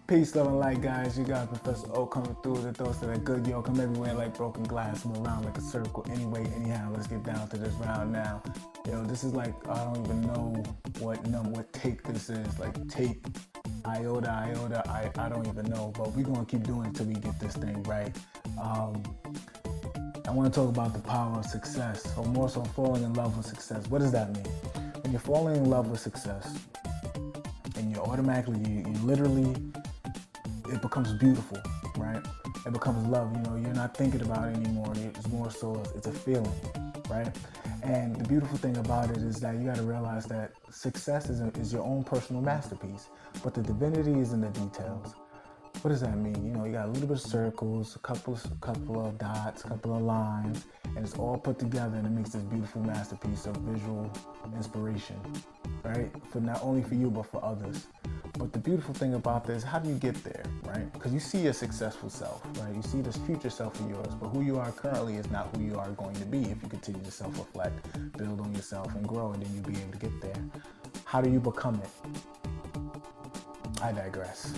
Peace, love, and light, guys. You got Professor O coming through with the thoughts that are good. Yo, come everywhere like broken glass, move around like a circle. Anyway, anyhow, let's get down to this round now. Yo, this is like, I don't even know what take this is. Like take, iota, I don't even know. But we're going to keep doing it until we get this thing right. I want to talk about the power of success, or more so falling in love with success. What does that mean? When you're falling in love with success, and you automatically, you literally, it becomes beautiful, right? It becomes love. You know, you're not thinking about it anymore. It's more so, it's a feeling, right? And the beautiful thing about it is that you got to realize that success is your own personal masterpiece, but the divinity is in the details. What does that mean? You know, you got a little bit of circles, a couple of dots, a couple of lines, and it's all put together, and it makes this beautiful masterpiece of visual inspiration, right? For not only for you, but for others. But the beautiful thing about this, how do you get there, right? Because you see a successful self, right? You see this future self of yours, but who you are currently is not who you are going to be if you continue to self-reflect, build on yourself, and grow, and then you'll be able to get there. How do you become it? I digress.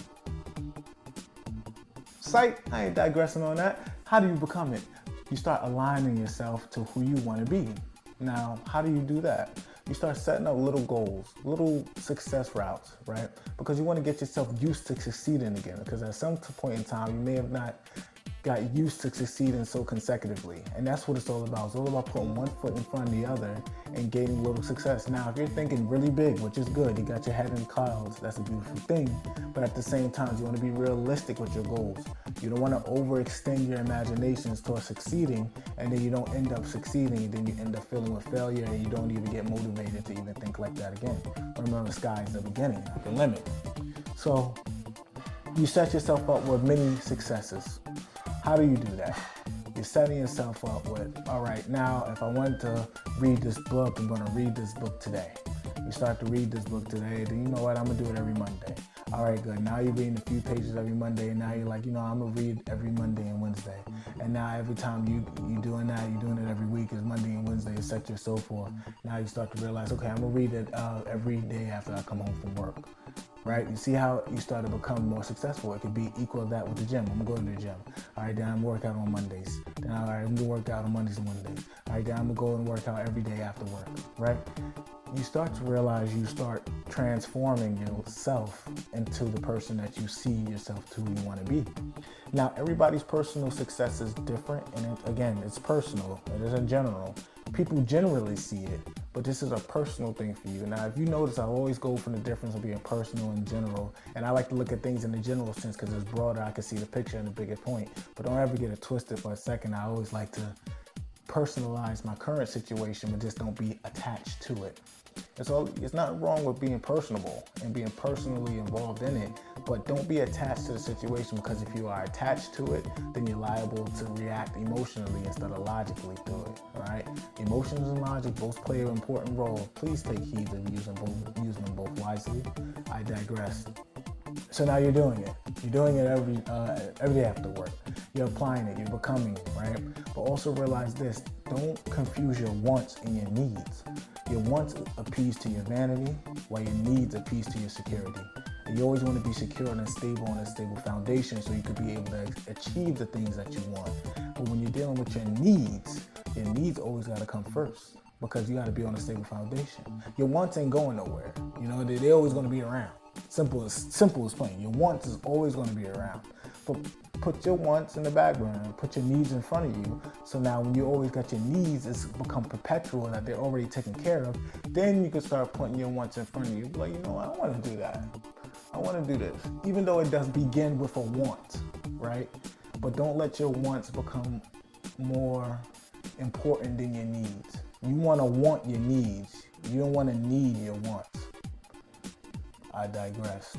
Psych, I ain't digressing on that. How do you become it? You start aligning yourself to who you want to be. Now, how do you do that? You start setting up little goals, little success routes, right? Because you want to get yourself used to succeeding again. Because at some point in time, you may have not got used to succeeding so consecutively. And that's what it's all about. It's all about putting one foot in front of the other and gaining little success. Now, if you're thinking really big, which is good, you got your head in the clouds, that's a beautiful thing. But at the same time, you want to be realistic with your goals. You don't want to overextend your imaginations towards succeeding, and then you don't end up succeeding, and then you end up feeling with failure, and you don't even get motivated to even think like that again. Remember, the sky is the beginning, not the limit. So you set yourself up with many successes. How do you do that? You're setting yourself up with, all right, now if I want to read this book, I'm going to read this book today. You start to read this book today, then you know what, I'm going to do it every Monday. All right, good. Now you're reading a few pages every Monday, and now you're like, you know, I'm going to read every Monday and Wednesday. And now every time you're doing that, you're doing it every week, is Monday and Wednesday, etc. and so forth. Now you start to realize, okay, I'm going to read it every day after I come home from work. Right? You see how you start to become more successful. It could be equal to that with the gym. I'm going to go to the gym. All right, then I'm going to work out on Mondays. Then all right, I'm going to work out on Mondays and Wednesdays. All right, then I'm going to go and work out every day after work. Right? You start to realize you start transforming yourself into the person that you see yourself to who you want to be. Now, everybody's personal success is different, and again, it's personal. It is in general. People generally see it, but this is a personal thing for you. Now, if you notice, I always go from the difference of being personal and general, and I like to look at things in the general sense because it's broader. I can see the picture and the bigger point, but don't ever get it twisted for a second. I always like to personalize my current situation, but just don't be attached to it. It's not wrong with being personable and being personally involved in it, but don't be attached to the situation, because if you are attached to it, then you're liable to react emotionally instead of logically to it, all right? Emotions and logic both play an important role. Please take heed of using them both wisely. I digress. So now you're doing it. You're doing it every day after work. You're applying it. You're becoming it, right? But also realize this. Don't confuse your wants and your needs. Your wants appease to your vanity, while your needs appease to your security. And you always want to be secure and stable on a stable foundation so you could be able to achieve the things that you want. But when you're dealing with your needs always got to come first, because you got to be on a stable foundation. Your wants ain't going nowhere. You know, they're always going to be around. Simple as plain. Your wants is always going to be around. But put your wants in the background, put your needs in front of you. So now when you always got your needs, it's become perpetual, that they're already taken care of. Then you can start putting your wants in front of you. Like, you know, I want to do that. I want to do this. Even though it does begin with a want, right? But don't let your wants become more important than your needs. You want to want your needs. You don't want to need your wants. I digress.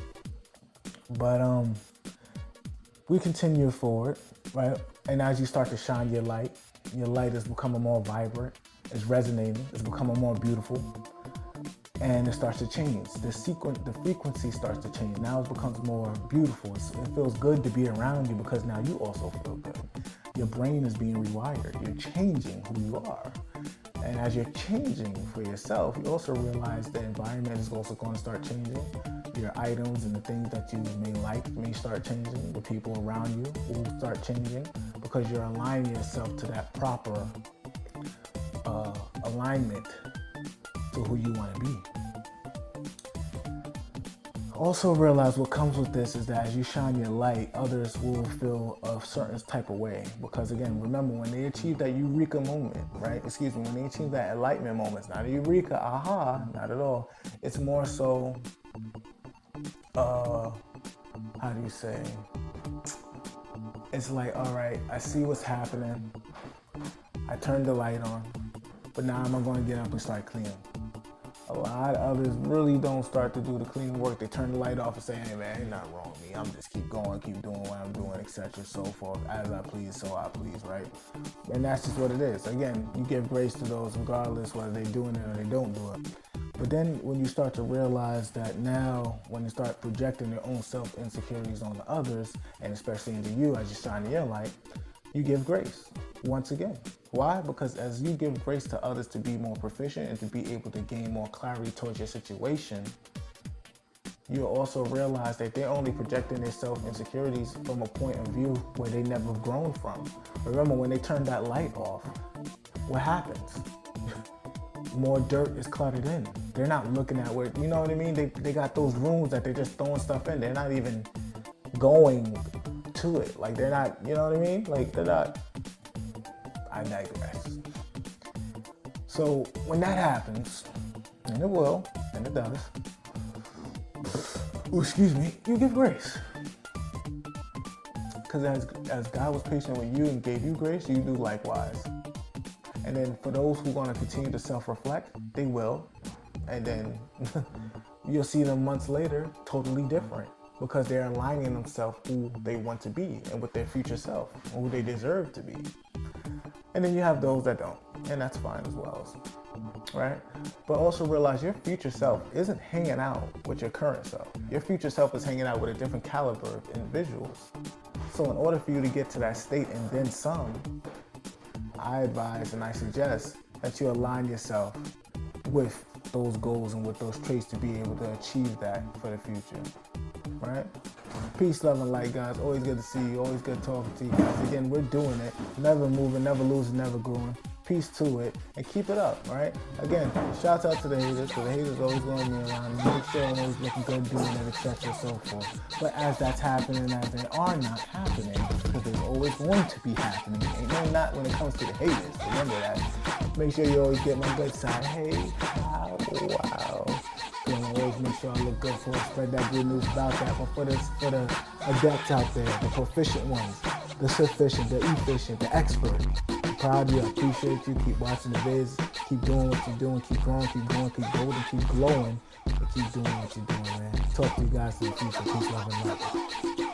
But we continue forward, right? And as you start to shine your light is becoming more vibrant, it's resonating, it's becoming more beautiful, and it starts to change. The frequency starts to change. Now it becomes more beautiful. It feels good to be around you because now you also feel good. Your brain is being rewired. You're changing who you are. And as you're changing for yourself, you also realize the environment is also going to start changing. your items and the things that you may like may start changing. The people around you will start changing because you're aligning yourself to that proper alignment to who you want to be. Also realize what comes with this is that as you shine your light, others will feel a certain type of way. Because again, remember when they achieve that eureka moment, right? When they achieve that enlightenment moment, it's not a eureka, aha, not at all. It's more so, how do you say? It's like, all right, I see what's happening. I turned the light on, but now I'm going to get up and start cleaning. A lot of others really don't start to do the cleaning work. They turn the light off and say, hey man, ain't nothing wrong with me. I'm just keep going, keep doing what I'm doing, etc. So forth. As I please, so I please, right? And that's just what it is. Again, you give grace to those regardless whether they're doing it or they don't do it. But then when you start to realize that now, when you start projecting your own self-insecurities on the others, and especially into you as you shine your light, you give grace once again. Why? Because as you give grace to others to be more proficient and to be able to gain more clarity towards your situation, you also realize that they're only projecting their self-insecurities from a point of view where they never have grown from. Remember, when they turn that light off, what happens? More dirt is cluttered in. They're not looking at where, you know what I mean? They got those rooms that they're just throwing stuff in. They're not even going to it. Like they're not, you know what I mean? Like they're not, I digress. So when that happens, and it will, and it does, you give grace. Because as God was patient with you and gave you grace, you do likewise. And then for those who want to continue to self-reflect, they will. And then you'll see them months later totally different because they're aligning themselves who they want to be and with their future self, who they deserve to be. And then you have those that don't, and that's fine as well, right? But also realize your future self isn't hanging out with your current self. Your future self is hanging out with a different caliber of individuals. So in order for you to get to that state and then some, I advise and I suggest that you align yourself with those goals and with those traits to be able to achieve that for the future, right? Peace, love, and light, guys. Always good to see you. Always good talking to you guys. Again, we're doing it. Never moving, never losing, never growing. Peace to it, and keep it up, right? Again, shout out to the haters, because the haters always going to be around. Make sure I'm always looking good, doing it, etc., so forth. But as that's happening, as they are not happening, because there's always going to be happening, and no, not when it comes to the haters. Remember that. Make sure you always get my good side. Hey, wow. You know, always make sure I look good for it. Spread that good news about that. But for the adepts out there, the proficient ones, the sufficient, the efficient, the expert, I'm proud of you. I appreciate you. Keep watching the vids. Keep doing what you're doing. Keep growing. Keep going. Keep golden. Keep glowing. And keep doing what you're doing, man. Talk to you guys in the future. Peace, love, and light.